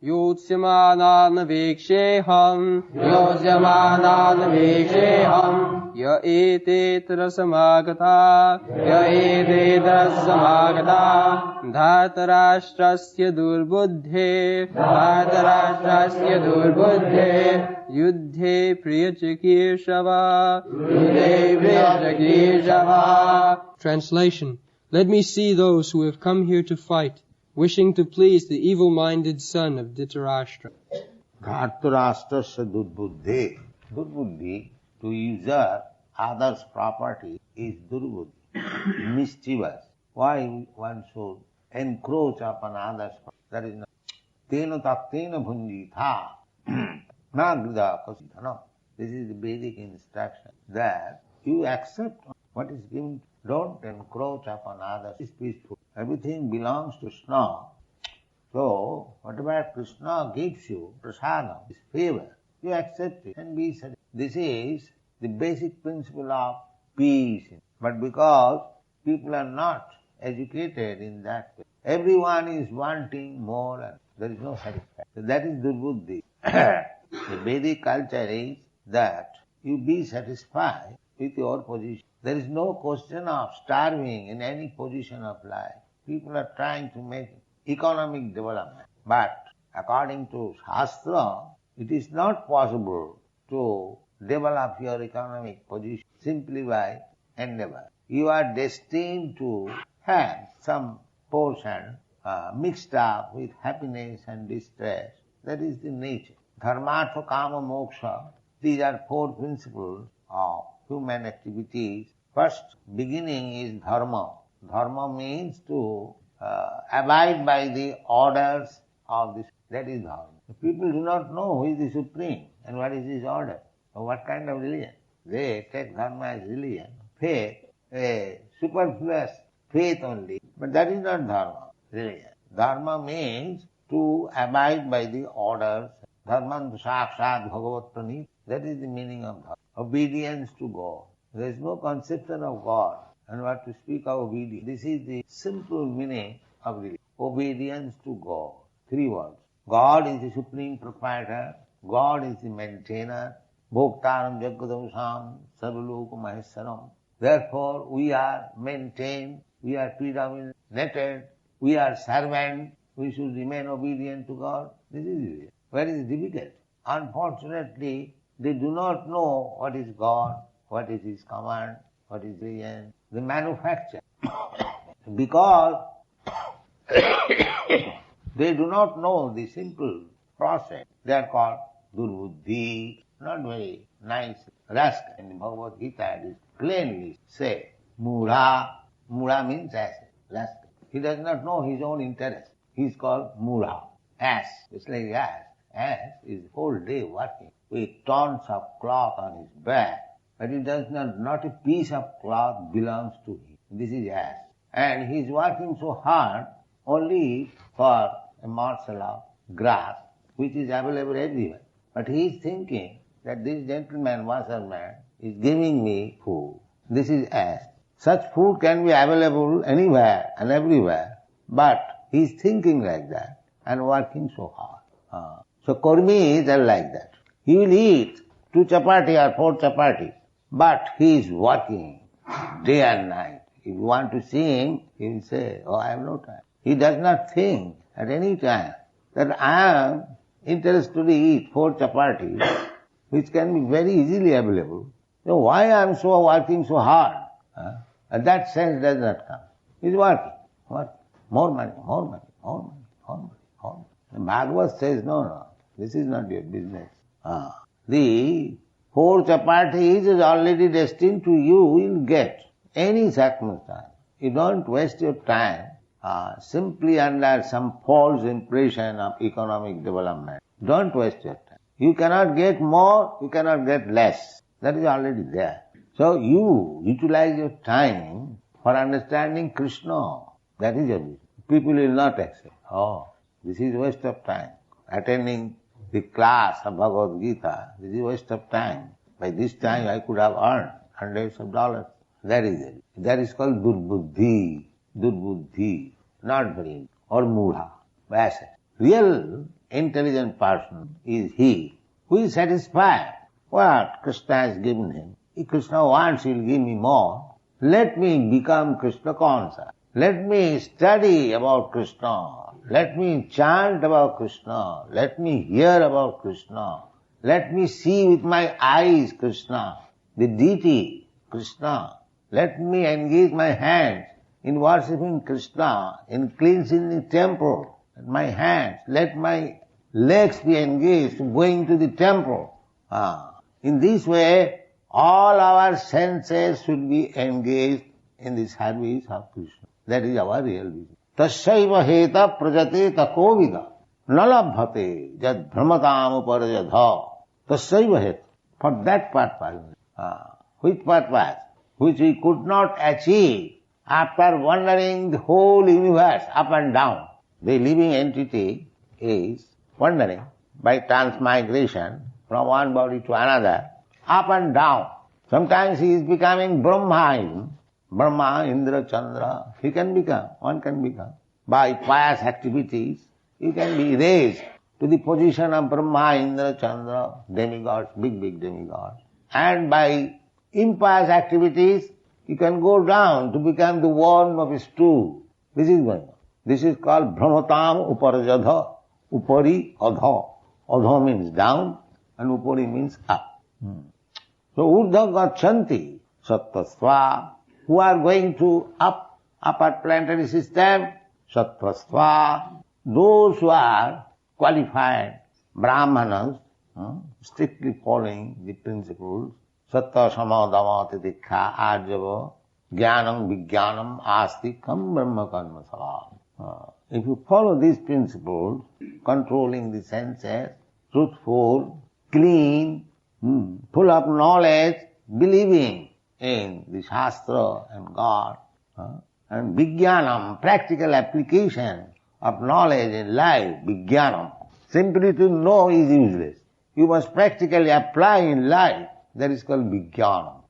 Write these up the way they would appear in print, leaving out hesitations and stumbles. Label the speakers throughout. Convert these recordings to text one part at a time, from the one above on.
Speaker 1: Yotsyamanana viksheham Ya etetra samagata Dhatarashtrasya durbudhe Yuddhe priyachikirshava. Translation. Let me see those who have come here to fight, wishing to please the evil-minded son of Dhritarashtra.
Speaker 2: Dhatarashtrasya durbudhe. Durbuddhi, to usurp others' property, is durbuddhi, mischievous. Why one should encroach upon others' property? That is not. Tena taktena bhunjitha. Na grida kasidhana. This is the Vedic instruction, that you accept what is given. Don't encroach upon others. It's peaceful. Everything belongs to Krishna. So, whatever Krishna gives you, prasadam, is favor, you accept it and be satisfied. This is the basic principle of peace. But because people are not educated in that way, everyone is wanting more and there is no satisfaction. So that is durbuddhi. The Vedic culture is that you be satisfied with your position. There is no question of starving in any position of life. People are trying to make economic development. But according to Shastra, it is not possible to develop your economic position simply by endeavor. You are destined to have some portion mixed up with happiness and distress. That is the nature. Dharmartha, kama, moksha. These are four principles of human activities. First beginning is dharma. Dharma means to abide by the orders of this. That is dharma. People do not know who is the Supreme and what is his order or what kind of religion. They take dharma as religion. Faith, a superfluous faith only. But that is not dharma, religion. Dharma means to abide by the orders. Dharman sakshat bhagavat pranit. That is the meaning of dharma. Obedience to God. There is no conception of God and what to speak of obedience. This is the simple meaning of religion. Obedience to God. 3 words. God is the supreme proprietor. God is the maintainer. Bhoktaram jagadamsam sarvaloka maheswaram. Therefore we are maintained, we are predominated, we are servant, we should remain obedient to God. This is it. Very difficult. Unfortunately, they do not know what is God, what is His command, what is religion. They manufacture. Because they do not know the simple process. They are called durbuddhi, not very nice rascal. In the Bhagavad Gita it is plainly said, mudha. Mudha means ass, rascal. He does not know his own interest. He is called mudha, ass. It's like ass. Ass is whole day working with tons of cloth on his back, but he does not a piece of cloth belongs to him. This is ass. And he is working so hard only for a morsel of grass, which is available everywhere. But he is thinking that this gentleman, washerman, is giving me food. This is ass. Such food can be available anywhere and everywhere, but he is thinking like that and working so hard. So Kurmis are like that. He will eat 2 chapati or 4 chapati, but he is working day and night. If you want to see him, he will say, oh, I have no time. He does not think at any time that I am interested to eat 4 chapatis, which can be very easily available. So why I am so working so hard? And that sense does not come. He is working. More money, more money, more money, more money, more money. The Bhagavad says, no, this is not your business. The 4 chapatis is already destined to you will get any circumstance. You don't waste your time simply under some false impression of economic development. Don't waste your time. You cannot get more, you cannot get less. That is already there. So you utilize your time for understanding Krishna. That is your business. People will not accept. Oh, this is waste of time. Attending the class of Bhagavad Gita, this is waste of time. By this time I could have earned hundreds of dollars. That is it. That is called durbuddhi. Durbuddhi. Not very. Or mudha. Real intelligent person is he who is satisfied what Krishna has given him. If Krishna wants, he will give me more. Let me become Krishna conscious. Let me study about Krishna. Let me chant about Krishna. Let me hear about Krishna. Let me see with my eyes Krishna, the deity Krishna. Let me engage my hands in worshipping Krishna, in cleansing the temple. My hands, let my legs be engaged in going to the temple. In this way, all our senses should be engaged in the service of Krishna. That is our real business. Tasyaiva heta prajate takovida nalabhate jad brahmatam uparajadha. Tasyaiva heta. For that purpose. Which purpose? Which we could not achieve after wandering the whole universe up and down. The living entity is wandering by transmigration from one body to another, up and down. Sometimes he is becoming Brahma, Indra, Chandra. He can become, one can become. By pious activities, you can be raised to the position of Brahma, Indra, Chandra, demigods, big demigods. And by impious activities, you can go down to become the worm of a stool. This is going on. This is called Brahmatam Uparajadha. Upari Adha. Adha means down and Upari means up. So Urdha Gachanti Sattvasva, who are going to upper planetary system, Sattvasva, those who are qualified Brahmanas, strictly following the principles, Sattva Samadama Titikha Arjava Jnanam Vijnanam Astikam Brahma Karma Salam. If you follow these principles, controlling the senses, truthful, clean, full of knowledge, believing in the Shastra and God, and Vijnanam, practical application of knowledge in life, Vijnanam. Simply to know is useless. You must practically apply in life. That is called Vijnanam.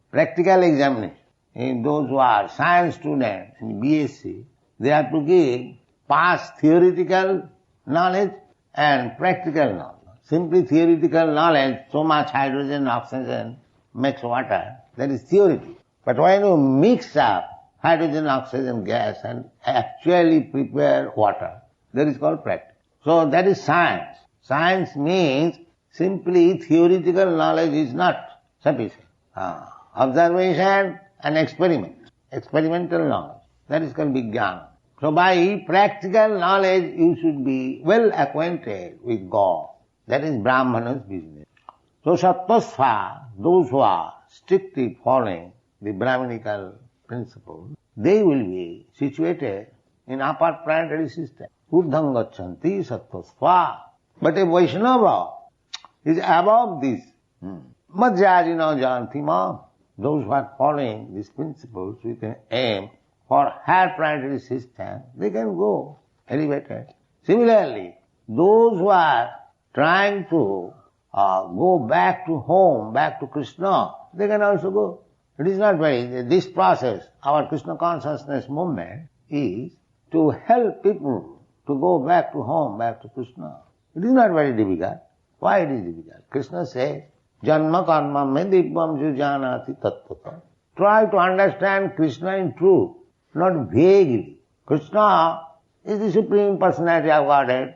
Speaker 2: Practical examination. In those who are science students in BSc, they have to give past theoretical knowledge and practical knowledge. Simply theoretical knowledge, so much hydrogen, oxygen makes water, that is theory. But when you mix up hydrogen, oxygen gas and actually prepare water, that is called practice. So that is science. Science means simply theoretical knowledge is not sufficient. Observation and experiment. Experimental knowledge. That is called Vijnana. So by practical knowledge you should be well acquainted with God. That is Brahmana's business. So Sattvasva, those who are strictly following the Brahminical principles, they will be situated in upper planetary system. Urdham gachanti Sattvasva. But a Vaishnava is above this. Madhyajina janti ma. Those who are following these principles with an aim for higher planetary system, they can go elevated. Similarly, those who are trying to go back to home, back to Krishna, they can also go. It is not very, this process, our Krishna consciousness movement is to help people to go back to home, back to Krishna. It is not very difficult. Why it is difficult? Krishna says, Janma karma me dibbam jujanati tattvata. Try to understand Krishna in truth, not vaguely. Krishna is the Supreme Personality of Godhead.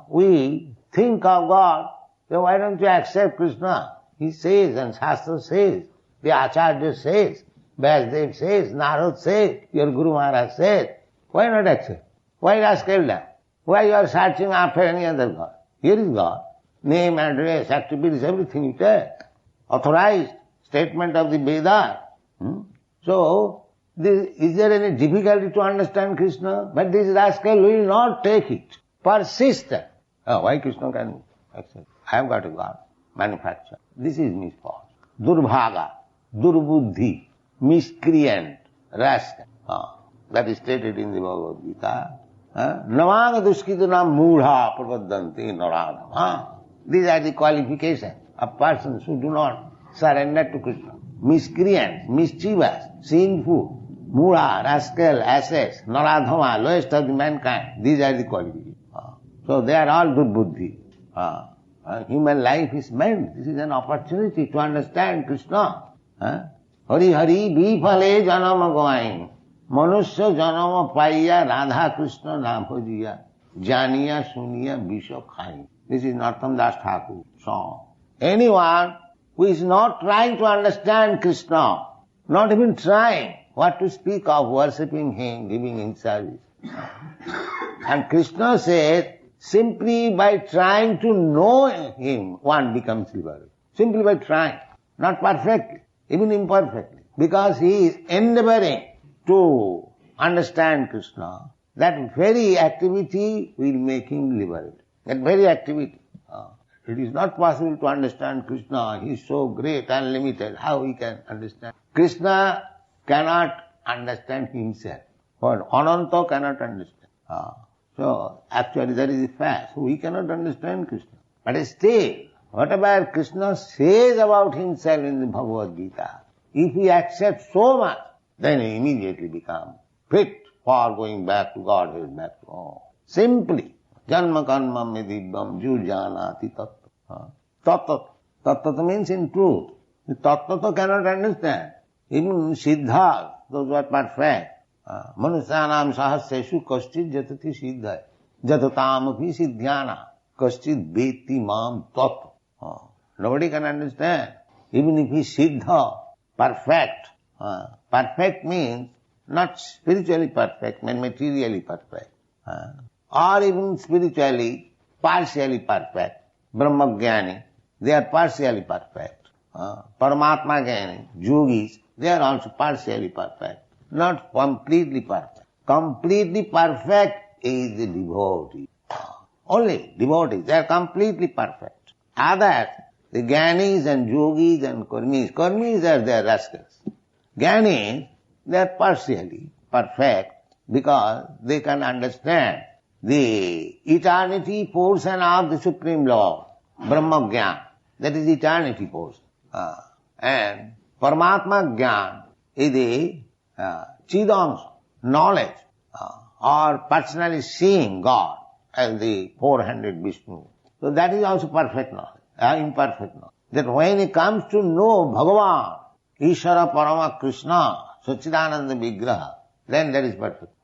Speaker 2: We think of God, then why don't you accept Krishna? He says and Shastra says, the acharya says, Vyasdev says, Narad says, your Guru Maharaj says. Why not accept? Why rascal that? Why you are searching after any other God? Here is God. Name, address, activities, everything you take. Authorized statement of the Vedas. So, is there any difficulty to understand Krishna? But this rascal will not take it. Persistent. Why Krishna can accept? I have got a God. Manufacture. This is misfortune. Durbhaga, durbuddhi, miscreant, rascal. That is stated in the Bhagavad Gita. Navanga duskitana mudha pravaddanti naradham. These are the qualifications of persons who do not surrender to Krishna. Miscreant, mischievous, sinful, mudha, rascal, asses, naradhama, lowest of the mankind. These are the qualifications. So they are all durbuddhi. Human life is meant. This is an opportunity to understand Krishna. Hari Hari bifale janama goain. Manusya janama paiya Radha Krishna na bhajiya. Janiya suniya bisho khain. This is Narottam Das Thakur song. Anyone who is not trying to understand Krishna, not even trying, what to speak of worshipping Him, giving Him service. And Krishna says, simply by trying to know Him, one becomes liberated. Simply by trying, not perfectly, even imperfectly. Because he is endeavoring to understand Krishna, that very activity will make him liberated. That very activity. It is not possible to understand Krishna. He is so great, unlimited. How he can understand? Krishna cannot understand himself. But Ananta cannot understand. So actually that is the fact. So we cannot understand Krishna. But still, whatever Krishna says about himself in the Bhagavad Gita, if he accepts so much, then he immediately becomes fit for going back to Godhead, back to all. Simply. Janma karma me dibbam ju janati tattva. Tattva. Tattva means in truth. The tattva cannot understand. Even siddhas, those who are perfect. Manusyanam sahasreshu kaschid jatati siddhaya. Jatatam api siddhyana. Kaschid beti mam tattva. Nobody can understand. Even if he is siddha, perfect. Perfect means not spiritually perfect, but materially perfect. Or even spiritually, partially perfect. Brahmagyani, they are partially perfect. Paramatma Gyani, yogis, they are also partially perfect. Not completely perfect. Completely perfect is the devotee. Only devotees, they are completely perfect. Others, the Gyanis and yogis and karmis are their rascals. Gyanis, they are partially perfect because they can understand the eternity portion of the Supreme Lord, Brahma Gyan, that is eternity portion. And Paramatma Gyan is the Chidamsa, knowledge, or personally seeing God as the four-handed Vishnu. So that is also perfect knowledge, imperfect knowledge. That when it comes to know Bhagavan, Ishvara Parama Krishna, Sachidananda Vigraha, then that is perfect.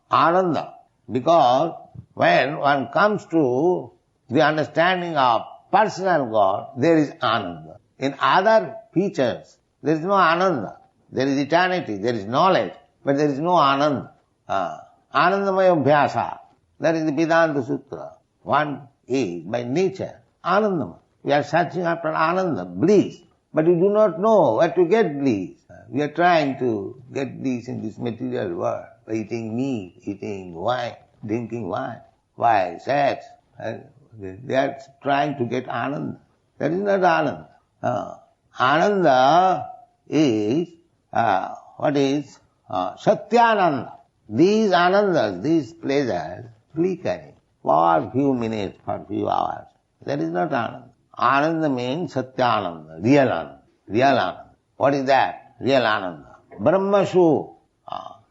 Speaker 2: Ananda. Because when one comes to the understanding of personal God, there is Ananda. In other features, there is no Ananda. There is eternity, there is knowledge, but there is no Ananda. Anandamaya Abhyasa, that is the Vedanta Sutra. One is by nature Anandamaya. We are searching after Ananda, bliss, but we do not know where to get bliss. We are trying to get bliss in this material world. By eating meat, eating wine, drinking wine, sex. They are trying to get Ananda. That is not Ananda. Ananda is, Satyananda. These Anandas, these pleasures, flickering for few minutes, for few hours. That is not Ananda. Ananda means Satyananda, real Ananda. Real Ananda. What is that? Real Ananda. Brahmashu.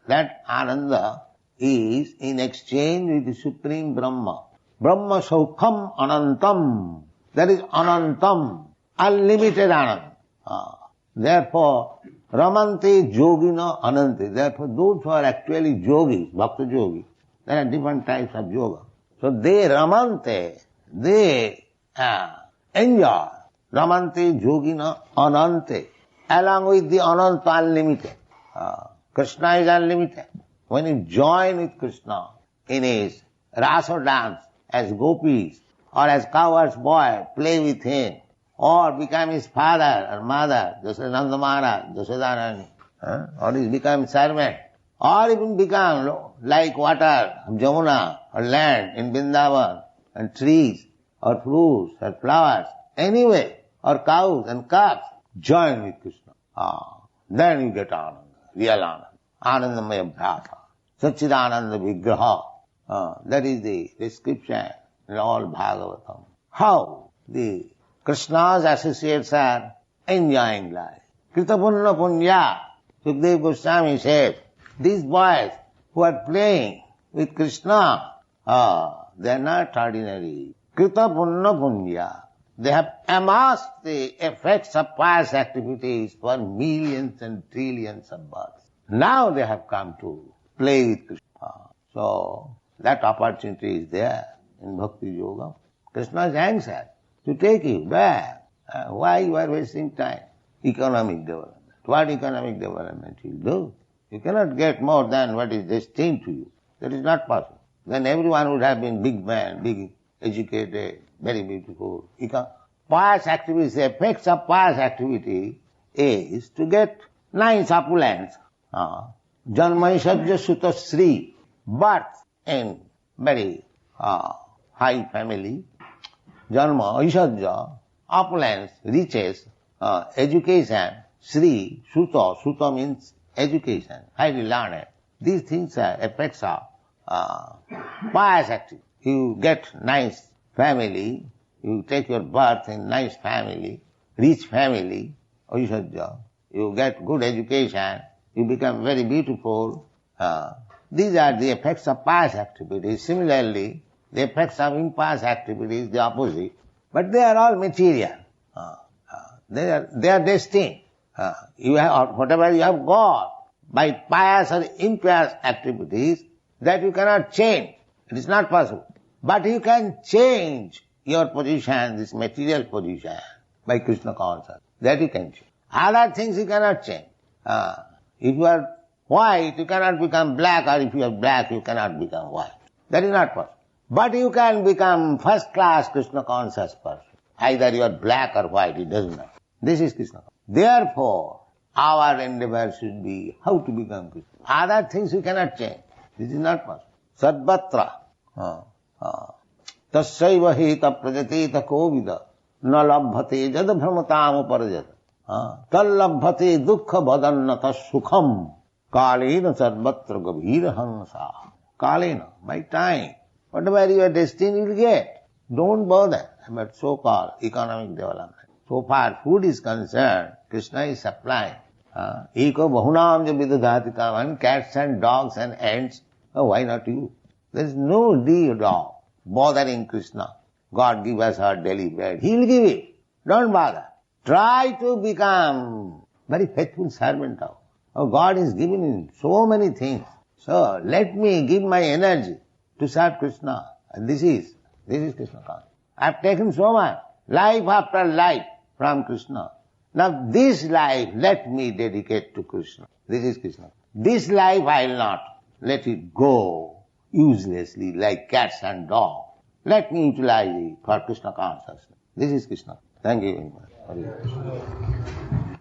Speaker 2: That Ananda is in exchange with the Supreme Brahma. Brahma Saukham Anantam. That is Anantam. Unlimited Ananda. Therefore, Ramante Yogina Anante. Therefore, those who are actually yogis, bhakta yogis, there are different types of yoga. So they Ramante, they enjoy Ramante Yogina Anante, along with the Ananta unlimited. Krishna is unlimited. When you join with Krishna in his rasa dance as gopis or as cowherd's boy, play with him, or become his father or mother, Jasodananda Maharaj, Jasodarani, or he become servant, or even become like water, Jamuna, or land in Vrindavan, and trees, or fruits, or flowers, anyway, or cows and calves, join with Krishna. Then you get Ananda. Real Ananda. Anandamaya Bhyasa. Sachidananda Vigraha. That is the description in all Bhagavatam. How the Krishna's associates are enjoying life. Kritapunna Punya. Sukdev Goswami said, these boys who are playing with Krishna, They are not ordinary. Krita punna punya. They have amassed the effects of past activities for millions and trillions of births. Now they have come to play with Krishna. So that opportunity is there in Bhakti Yoga. Krishna is anxious to take you back. Why you are wasting time? Economic development. What economic development you do? You cannot get more than what is destined to you. That is not possible. Then everyone would have been big man, big educated, very beautiful. Past activities, the effects of past activity is to get nice opulence. Janmaishabja Sutta Sri, birth in very high family. Janma, Aishadja, opulence, riches, education, Sri, Sutta means education, highly learned. These things are effects of pious activity. You get nice family, you take your birth in nice family, rich family, Aishadja. You get good education, you become very beautiful. These are the effects of past activities. Similarly, the effects of impast activities, the opposite. But they are all material. They are destined. You have, whatever you have got by pious or impious activities, that you cannot change. It is not possible. But you can change your position, this material position, by Krishna consciousness. That you can change. Other things you cannot change. If you are white, you cannot become black, or if you are black, you cannot become white. That is not possible. But you can become first class Krishna conscious person. Either you are black or white, it doesn't matter. This is Krishna. Therefore, our endeavor should be how to become Krishna. Other things you cannot change. This is not possible. Sadbhatra. Tasyaiva heta prajateta kovida na labhate jad bhramatam uparajata. Tallabhate dukkha badannata sukham kalena sadbhatra gavira hansa. Kalena, by time. Whatever you are destined, you will get. Don't bother about so-called economic development. So far food is concerned, Krishna is supplying. Eko bahunam ja vidadhati kaman, cats and dogs and ants. Why not you? There is no need of bothering Krishna. God give us our daily bread. He will give it. Don't bother. Try to become very faithful servant of. God is giving you so many things. So let me give my energy to serve Krishna. And this is Krishna consciousness. I have taken so much, life after life from Krishna. Now this life let me dedicate to Krishna. This is Krishna. This life I will not let it go uselessly like cats and dogs. Let me utilize it for Krishna consciousness. This is Krishna. Thank you very much.